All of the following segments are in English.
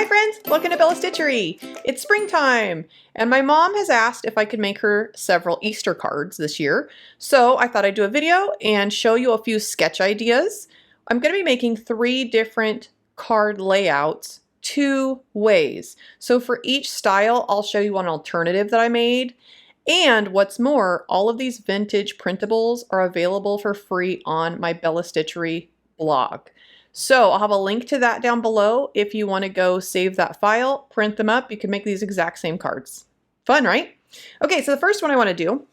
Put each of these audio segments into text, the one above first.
Hi friends, welcome to Bella Stitchery. It's springtime and my mom has asked if I could make her several Easter cards this year. So I thought I'd do a video and show you a few sketch ideas. I'm going to be making 3 different card layouts 2 ways. So for each style, I'll show you an alternative that I made. And what's more, all of these vintage printables are available for free on my Bella Stitchery blog. So I'll have a link to that down below. If you want to go save that file, print them up, you can make these exact same cards. Fun, right? Okay, so the first one I want to do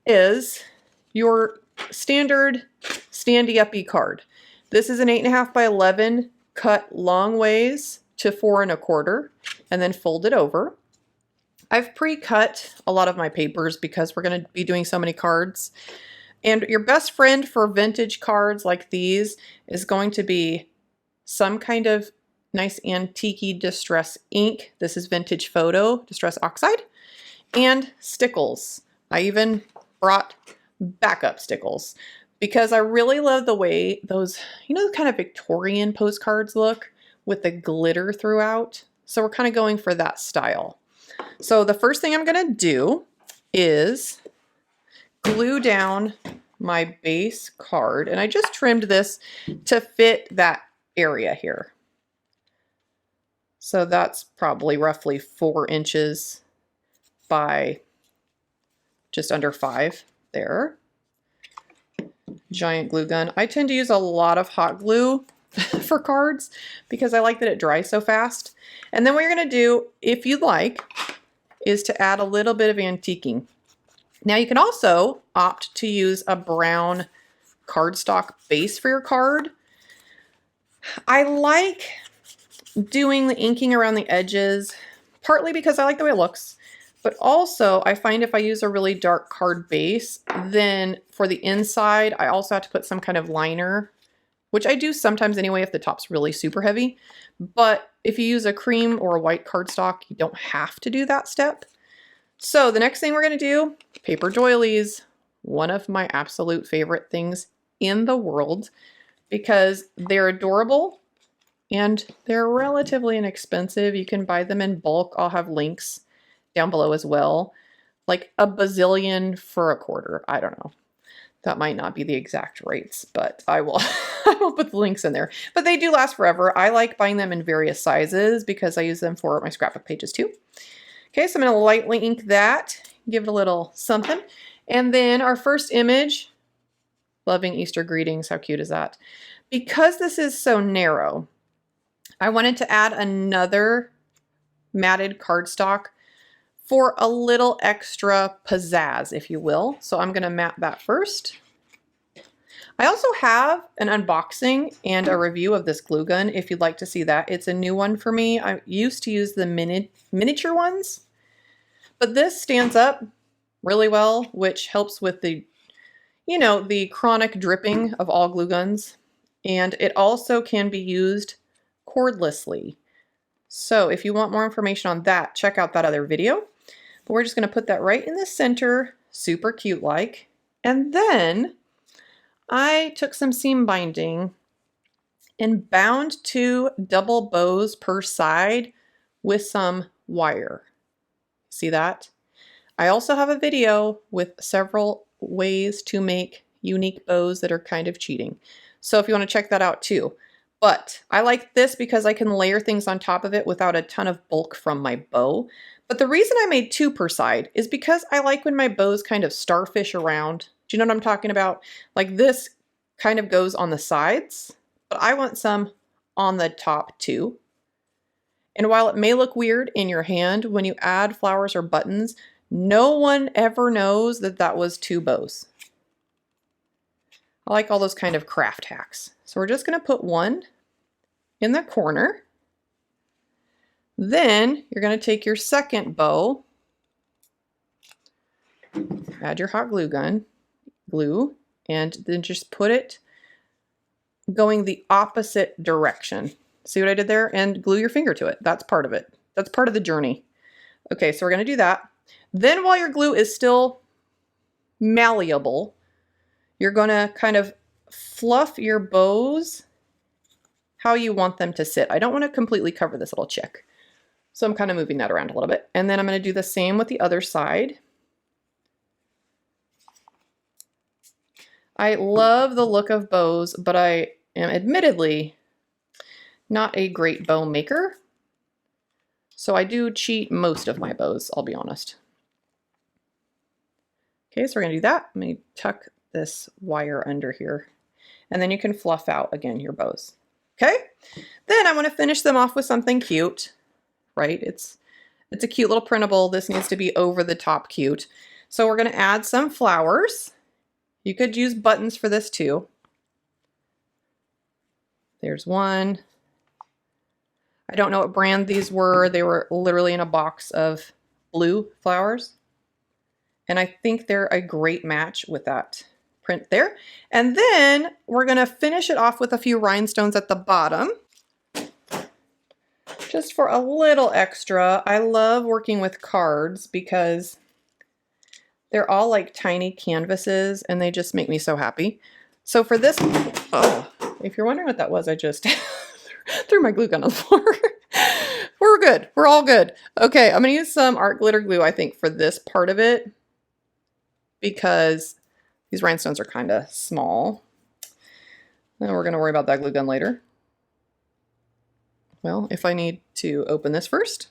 is your standard standy-uppy card. This is an 8.5 by 11 cut long ways to 4 1/4 and then folded over. I've pre-cut a lot of my papers because we're going to be doing so many cards. And your best friend for vintage cards like these is going to be some kind of nice antique distress ink. This is Vintage Photo Distress Oxide, and stickles. I even brought backup stickles because I really love the way those, the kind of Victorian postcards look with the glitter throughout. So we're kind of going for that style. So the first thing I'm going to do is glue down my base card, and I just trimmed this to fit that area here. So that's probably roughly 4 inches by just under 5 there. Giant glue gun. I tend to use a lot of hot glue for cards because I like that it dries so fast. And then what you're going to do, if you'd like, is to add a little bit of antiquing. Now you can also opt to use a brown cardstock base for your card. I like doing the inking around the edges, partly because I like the way it looks, but also I find if I use a really dark card base, then for the inside, I also have to put some kind of liner, which I do sometimes anyway if the top's really super heavy. But if you use a cream or a white cardstock, you don't have to do that step. So the next thing we're going to do, paper doilies, one of my absolute favorite things in the world because they're adorable and they're relatively inexpensive. You can buy them in bulk. I'll have links down below as well. Like a bazillion for $1/4. I don't know. That might not be the exact rates, but I will put the links in there. But they do last forever. I like buying them in various sizes because I use them for my scrapbook pages too. Okay, so I'm going to lightly ink that, give it a little something. And then our first image, loving Easter greetings, how cute is that? Because this is so narrow, I wanted to add another matted cardstock for a little extra pizzazz, if you will. So I'm going to mat that first. I also have an unboxing and a review of this glue gun if you'd like to see that. It's a new one for me. I used to use the miniature ones, but this stands up really well, which helps with the, the chronic dripping of all glue guns. And it also can be used cordlessly. So if you want more information on that, check out that other video. But we're just going to put that right in the center, super cute like. And then I took some seam binding and bound 2 double bows per side with some wire. See that? I also have a video with several ways to make unique bows that are kind of cheating. So if you want to check that out too. But I like this because I can layer things on top of it without a ton of bulk from my bow. But the reason I made 2 per side is because I like when my bows kind of starfish around. Do you know what I'm talking about? Like this kind of goes on the sides, but I want some on the top too. And while it may look weird in your hand, when you add flowers or buttons, no one ever knows that that was 2 bows. I like all those kind of craft hacks. So we're just going to put 1 in the corner. Then you're going to take your second bow, add your hot glue, and then just put it going the opposite direction. See what I did there? And glue your finger to it. That's part of it. That's part of the journey. Okay, so we're going to do that. Then while your glue is still malleable, you're going to kind of fluff your bows how you want them to sit. I don't want to completely cover this little chick. So I'm kind of moving that around a little bit. And then I'm going to do the same with the other side. I love the look of bows, but I am admittedly not a great bow maker. So I do cheat most of my bows, I'll be honest. Okay, so we're going to do that. I'm going to tuck this wire under here. And then you can fluff out, again, your bows. Okay? Then I want to finish them off with something cute, right? It's a cute little printable. This needs to be over the top cute. So we're going to add some flowers. You could use buttons for this too. There's one. I don't know what brand these were. They were literally in a box of blue flowers. And I think they're a great match with that print there. And then we're going to finish it off with a few rhinestones at the bottom. Just for a little extra. I love working with cards because they're all like tiny canvases and they just make me so happy. So for this, oh, if you're wondering what that was, I just threw my glue gun on the floor. We're good. We're all good. Okay, I'm going to use some art glitter glue, I think, for this part of it because these rhinestones are kind of small. Then we're going to worry about that glue gun later. Well, if I need to open this first.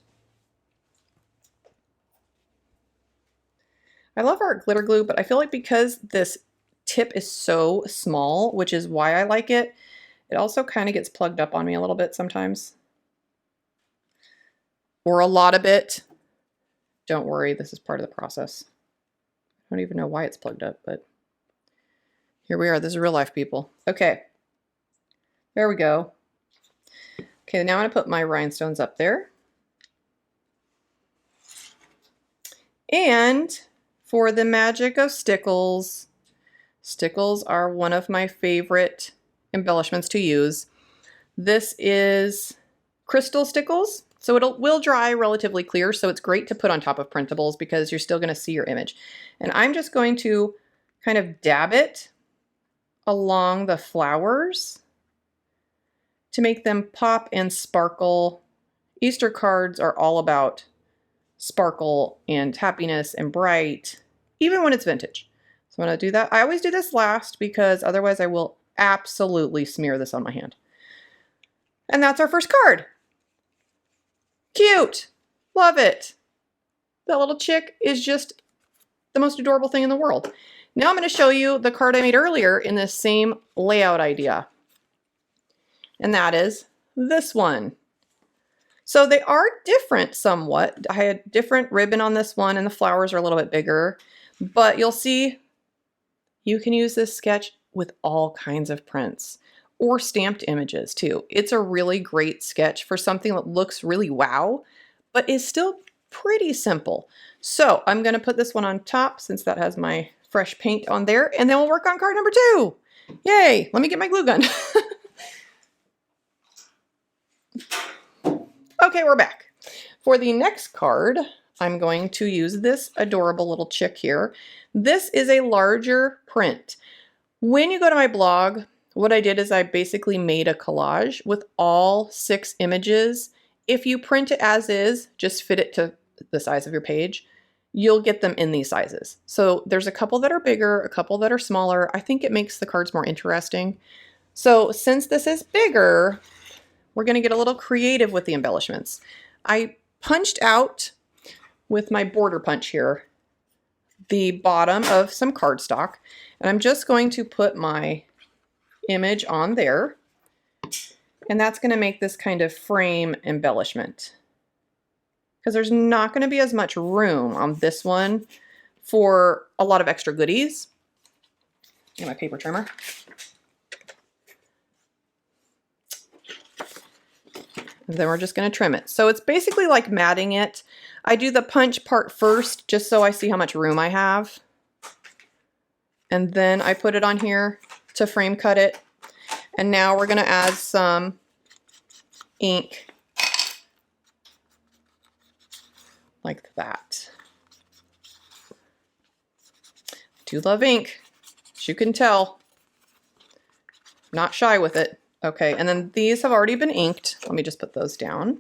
I love art glitter glue, but I feel like because this tip is so small, which is why I like it, it also kind of gets plugged up on me a little bit sometimes. Or a lot of it. Don't worry, this is part of the process. I don't even know why it's plugged up, but here we are. This is real life, people. Okay, there we go. Okay, now I'm going to put my rhinestones up there. And for the magic of stickles, stickles are one of my favorite embellishments to use. This is crystal stickles, so it will dry relatively clear, so it's great to put on top of printables because you're still going to see your image. And I'm just going to kind of dab it along the flowers to make them pop and sparkle. Easter cards are all about sparkle and happiness and bright, even when it's vintage. So I'm going to do that. I always do this last because otherwise I will absolutely smear this on my hand. And that's our first card. Cute. Love it. That little chick is just the most adorable thing in the world. Now I'm going to show you the card I made earlier in this same layout idea. And that is this one. So they are different somewhat. I had different ribbon on this one and the flowers are a little bit bigger, but you'll see you can use this sketch with all kinds of prints or stamped images too. It's a really great sketch for something that looks really wow, but is still pretty simple. So I'm going to put this one on top since that has my fresh paint on there, and then we'll work on card number 2. Yay! Let me get my glue gun. Okay, we're back. For the next card, I'm going to use this adorable little chick here. This is a larger print. When you go to my blog, what I did is I basically made a collage with all 6 images. If you print it as is, just fit it to the size of your page, you'll get them in these sizes. So there's a couple that are bigger, a couple that are smaller. I think it makes the cards more interesting. So since this is bigger, we're going to get a little creative with the embellishments. I punched out with my border punch here the bottom of some cardstock, and I'm just going to put my image on there, and that's going to make this kind of frame embellishment because there's not going to be as much room on this one for a lot of extra goodies. Get my paper trimmer. And then we're just going to trim it. So it's basically like matting it. I do the punch part first just so I see how much room I have. And then I put it on here to frame cut it. And now we're going to add some ink like that. I do love ink, as you can tell. I'm not shy with it. Okay, and then these have already been inked. Let me just put those down.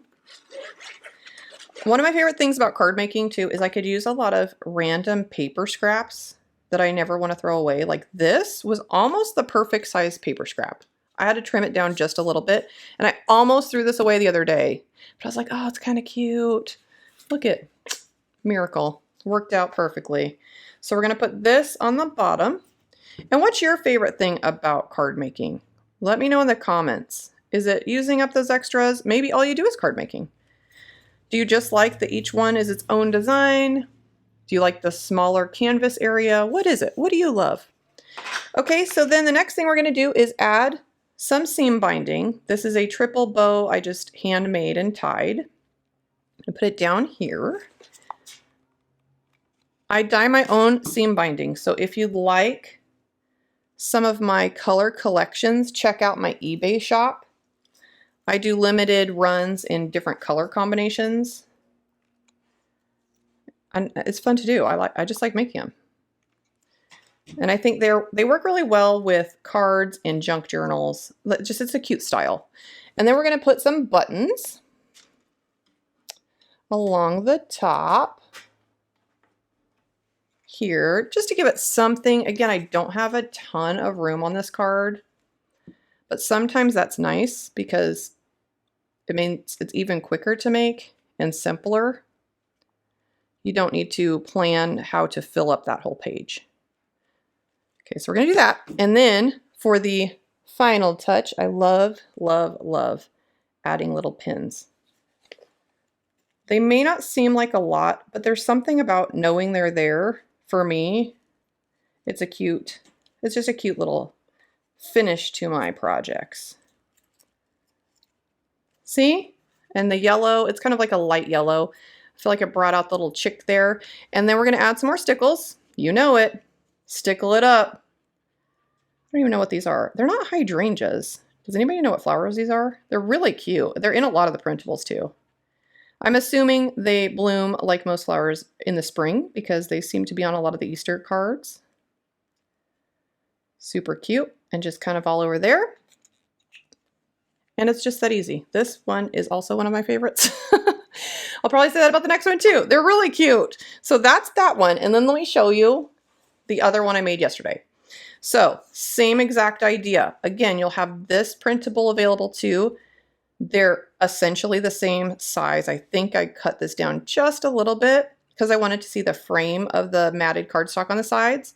One of my favorite things about card making too is I could use a lot of random paper scraps that I never want to throw away. Like this was almost the perfect size paper scrap. I had to trim it down just a little bit, and I almost threw this away the other day. But I was like, oh, it's kind of cute. Look at miracle. Worked out perfectly. So we're going to put this on the bottom. And what's your favorite thing about card making? Let me know in the comments. Is it using up those extras? Maybe all you do is card making. Do you just like that each one is its own design? Do you like the smaller canvas area? What is it? What do you love? Okay, so then the next thing we're going to do is add some seam binding. This is a triple bow I just handmade and tied. I put it down here. I dye my own seam binding, so if you'd like some of my color collections, check out my eBay shop. I do limited runs in different color combinations. And it's fun to do. I just like making them. And I think they work really well with cards and junk journals. It's a cute style. And then we're going to put some buttons along the top here, just to give it something. Again, I don't have a ton of room on this card, but sometimes that's nice because it means it's even quicker to make and simpler. You don't need to plan how to fill up that whole page. Okay, so we're gonna do that. And then for the final touch, I love, love, love adding little pins. They may not seem like a lot, but there's something about knowing they're there. For me, it's just a cute little finish to my projects. See? And the yellow, it's kind of like a light yellow. I feel like it brought out the little chick there. And then we're gonna add some more stickles. You know it. Stickle it up. I don't even know what these are. They're not hydrangeas. Does anybody know what flowers these are? They're really cute. They're in a lot of the printables too. I'm assuming they bloom like most flowers in the spring because they seem to be on a lot of the Easter cards. Super cute and just kind of all over there. And it's just that easy. This one is also one of my favorites. I'll probably say that about the next one too. They're really cute. So that's that one. And then let me show you the other one I made yesterday. So same exact idea. Again, you'll have this printable available too. They're essentially the same size. I think I cut this down just a little bit because I wanted to see the frame of the matted cardstock on the sides.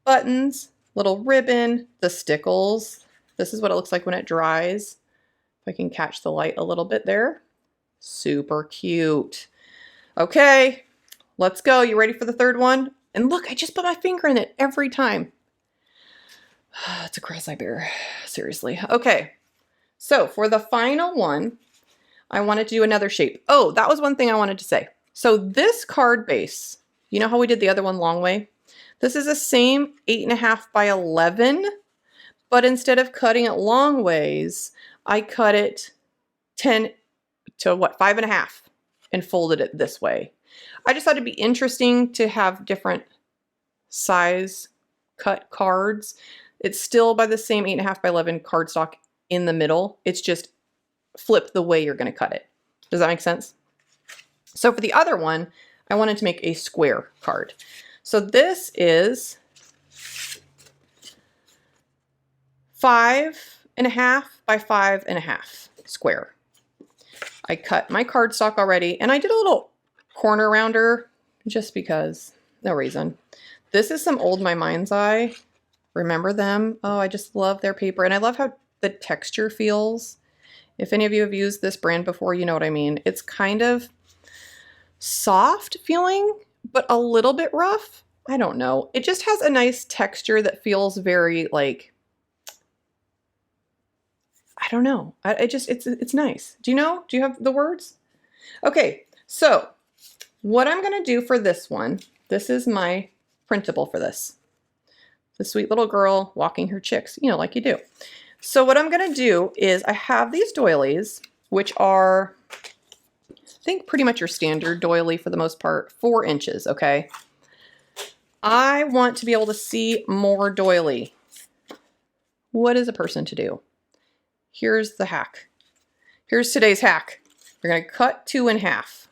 Buttons, little ribbon, the stickles. This is what it looks like when it dries. If I can catch the light a little bit there. Super cute. Okay, let's go. You ready for the third one? And look, I just put my finger in it every time. It's a crazy bear, seriously. Okay, so for the final one, I wanted to do another shape. Oh, that was one thing I wanted to say. So this card base, you know how we did the other one long way? This is the same 8.5 by 11, but instead of cutting it long ways, I cut it 10 to what, 5.5 and folded it this way. I just thought it'd be interesting to have different size cut cards. It's still by the same 8.5 by 11 cardstock in the middle. It's just flip the way you're going to cut it. Does that make sense? So for the other one, I wanted to make a square card. So this is 5.5 by 5.5 square. I cut my cardstock already, and I did a little corner rounder just because, no reason. This is some old My Mind's Eye. Remember them? Oh, I just love their paper, and I love how the texture feels. If any of you have used this brand before, you know what I mean. It's kind of soft feeling, but a little bit rough. I don't know. It just has a nice texture that feels very like, I don't know. It's nice. Do you know? Do you have the words? Okay, so what I'm gonna do for this one, this is my printable for this. The sweet little girl walking her chicks, you know, like you do. So what I'm gonna do is I have these doilies, which are, I think pretty much your standard doily for the most part, 4 inches, okay? I want to be able to see more doily. What is a person to do? here's the hack. Here's today's hack. We're going to cut 2 in half.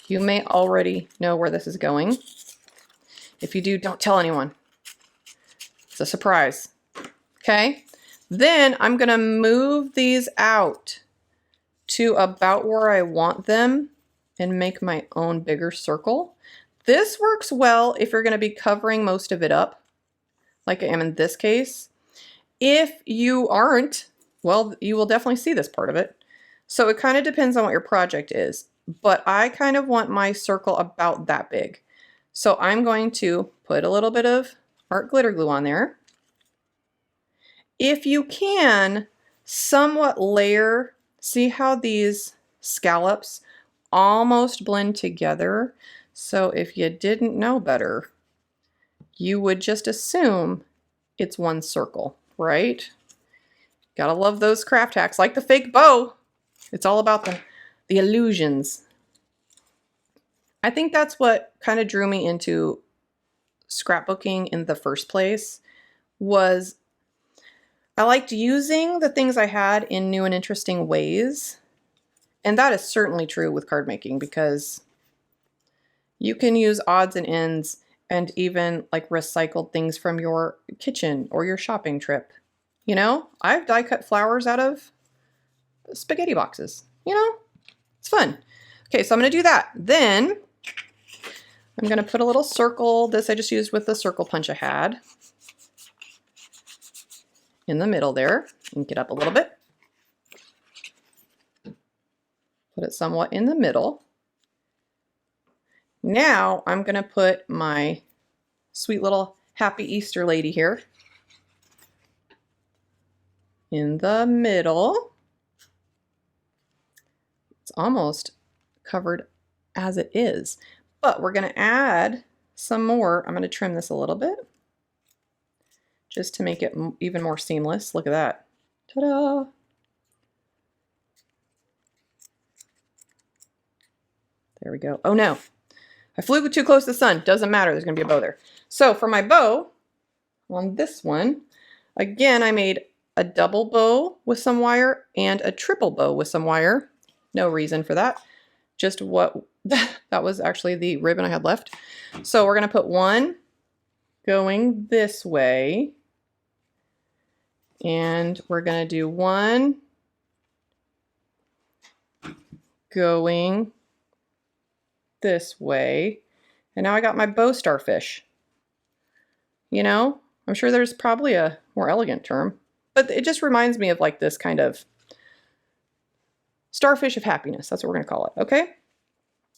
You may already know where this is going. If you do, don't tell anyone. It's a surprise. Okay? Then I'm going to move these out to about where I want them and make my own bigger circle. This works well if you're going to be covering most of it up, like I am in this case. If you aren't, well, you will definitely see this part of it. So it kind of depends on what your project is, but I kind of want my circle about that big. So I'm going to put a little bit of art glitter glue on there. If you can, somewhat layer, see how these scallops almost blend together? So if you didn't know better, you would just assume it's one circle, right? Gotta love those craft hacks, like the fake bow. It's all about the illusions. I think that's what kind of drew me into scrapbooking in the first place, was I liked using the things I had in new and interesting ways. And that is certainly true with card making, because you can use odds and ends and even like recycled things from your kitchen or your shopping trip. You know, I've die cut flowers out of spaghetti boxes. You know, it's fun. Okay, so I'm going to do that. Then I'm going to put a little circle. This I just used with the circle punch I had. In the middle there, and get up a little bit. Put it somewhat in the middle. Now I'm going to put my sweet little happy Easter lady here in the middle. It's almost covered as it is, but we're going to add some more. I'm going to trim this a little bit just to make it even more seamless. Look at that. Ta-da! There we go. Oh no, I flew too close to the sun. Doesn't matter, there's gonna be a bow there. So for my bow, on this one, again, I made a double bow with some wire and a triple bow with some wire. No reason for that. Just what, that was actually the ribbon I had left. So we're gonna put one going this way. And we're going to do one going this way. And now I got my bow starfish. You know, I'm sure there's probably a more elegant term, but it just reminds me of like this kind of starfish of happiness. That's what we're going to call it. Okay.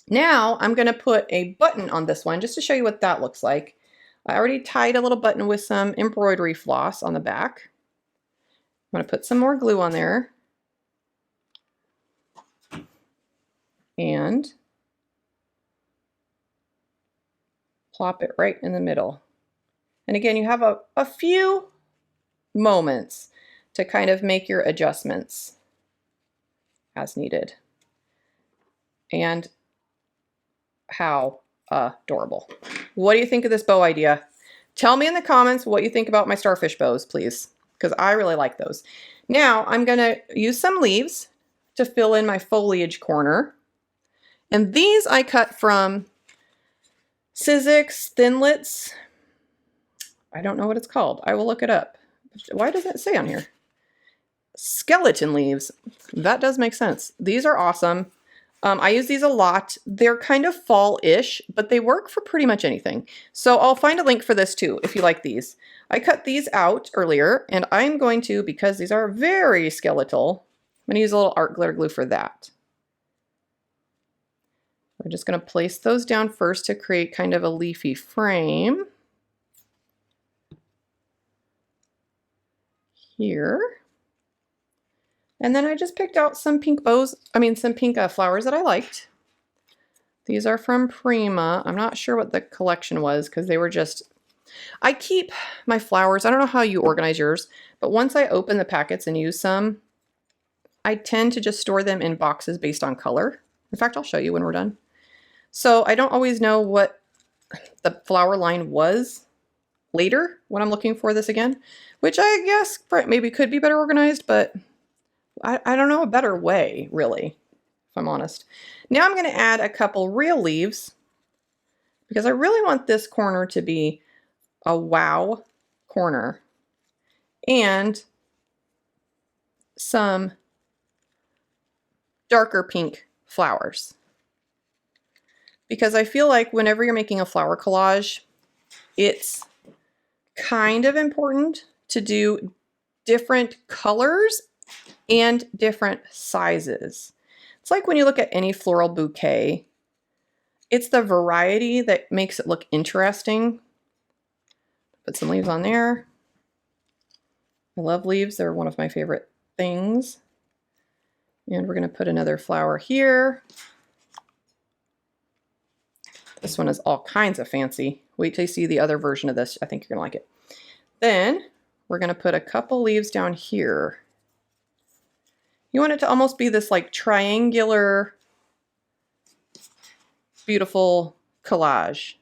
Now I'm going to put a button on this one just to show you what that looks like. I already tied a little button with some embroidery floss on the back. I'm going to put some more glue on there and plop it right in the middle. And again, you have a few moments to kind of make your adjustments as needed. And how adorable. What do you think of this bow idea? Tell me in the comments what you think about my starfish bows, please, because I really like those. Now I'm going to use some leaves to fill in my foliage corner. And these I cut from Sizzix Thinlits. I don't know what it's called. I will look it up. Why does it say on here? Skeleton leaves. That does make sense. These are awesome. I use these a lot. They're kind of fall-ish, but they work for pretty much anything. So I'll find a link for this too, if you like these. I cut these out earlier, and I'm going to, because these are very skeletal, I'm going to use a little art glitter glue for that. We're just going to place those down first to create kind of a leafy frame. Here. And then I just picked out some pink bows, some pink flowers that I liked. These are from Prima. I'm not sure what the collection was because they were just, I keep my flowers, I don't know how you organize yours, but once I open the packets and use some, I tend to just store them in boxes based on color. In fact, I'll show you when we're done. So I don't always know what the flower line was later when I'm looking for this again, which I guess maybe could be better organized, but I don't know a better way, really, if I'm honest. Now I'm going to add a couple real leaves because I really want this corner to be a wow corner, and some darker pink flowers. Because I feel like whenever you're making a flower collage, it's kind of important to do different colors and different sizes. It's like when you look at any floral bouquet, it's the variety that makes it look interesting. Put some leaves on there. I love leaves. They're one of my favorite things. And we're going to put another flower here. This one is all kinds of fancy. Wait till you see the other version of this. I think you're going to like it. Then we're going to put a couple leaves down here. You want it to almost be this like triangular, beautiful collage.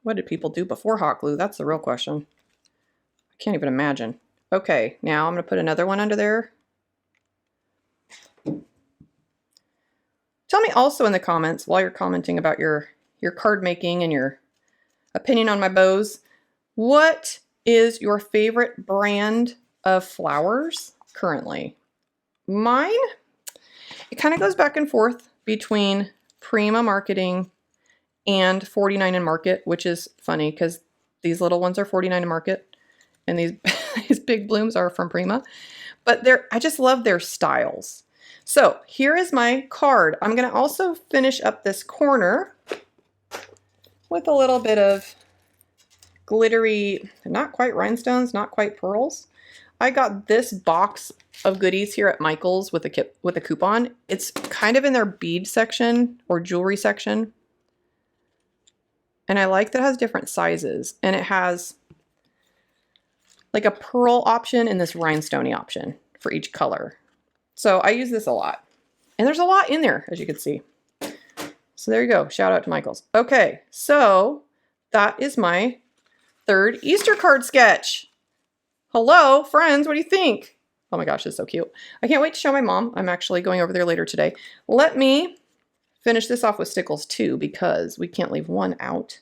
What did people do before hot glue? That's the real question. I can't even imagine. Okay, now I'm going to put another one under there. Tell me also in the comments, while you're commenting about your card making and your opinion on my bows, what is your favorite brand of flowers currently? Mine, it kind of goes back and forth between Prima Marketing and 49 in Market, which is funny because these little ones are 49 in Market and these, these big blooms are from Prima. But I just love their styles. So here is my card. I'm going to also finish up this corner with a little bit of glittery, not quite rhinestones, not quite pearls. I got this box of goodies here at Michael's with a coupon. It's kind of in their bead section or jewelry section. And I like that it has different sizes, and it has like a pearl option and this rhinestoney option for each color. So I use this a lot, and there's a lot in there, as you can see. So there you go. Shout out to Michael's. Okay, so that is my third Easter card sketch. Hello, friends. What do you think? Oh my gosh, this is so cute. I can't wait to show my mom. I'm actually going over there later today. Let me finish this off with stickles too, because we can't leave one out.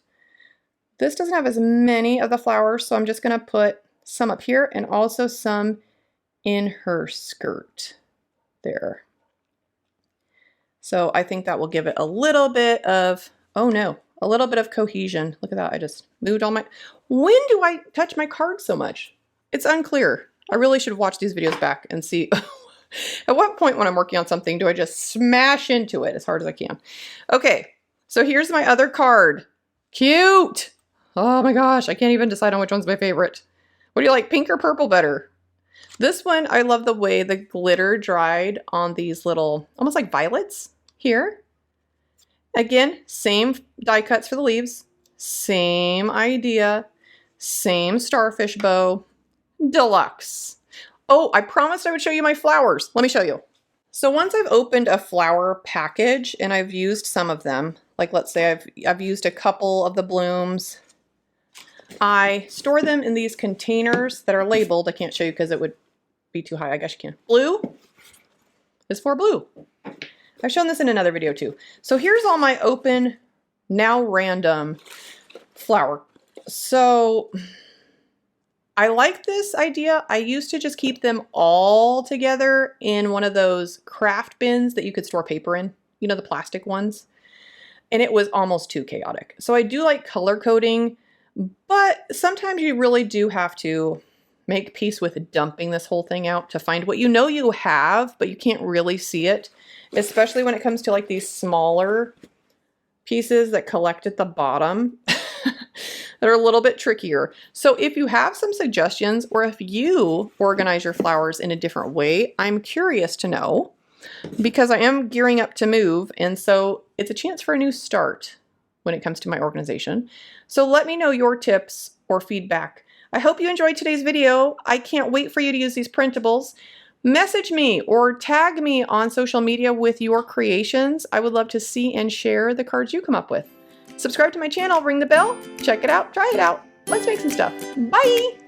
This doesn't have as many of the flowers, so I'm just going to put some up here and also some in her skirt there. So I think that will give it a little bit of, oh no, a little bit of cohesion. Look at that. I just moved all my, when do I touch my card so much? It's unclear. I really should watch these videos back and see at what point when I'm working on something do I just smash into it as hard as I can. Okay, so here's my other card. Cute. Oh my gosh, I can't even decide on which one's my favorite. What do you like, pink or purple better? This one, I love the way the glitter dried on these little, almost like violets here. Again, same die cuts for the leaves, same idea, same starfish bow, deluxe. Oh, I promised I would show you my flowers. Let me show you. So once I've opened a flower package and I've used some of them, like let's say I've used a couple of the blooms, I store them in these containers that are labeled. I can't show you because it would be too high. I guess you can. Blue is for blue. I've shown this in another video too. So here's all my open, now random flower. So I like this idea. I used to just keep them all together in one of those craft bins that you could store paper in, you know, the plastic ones. And it was almost too chaotic. So I do like color coding, but sometimes you really do have to make peace with dumping this whole thing out to find what you know you have, but you can't really see it, especially when it comes to like these smaller pieces that collect at the bottom. That are a little bit trickier. So if you have some suggestions, or if you organize your flowers in a different way, I'm curious to know, because I am gearing up to move, and so it's a chance for a new start when it comes to my organization. So let me know your tips or feedback. I hope you enjoyed today's video. I can't wait for you to use these printables. Message me or tag me on social media with your creations. I would love to see and share the cards you come up with. Subscribe to my channel, ring the bell, check it out, try it out. Let's make some stuff. Bye!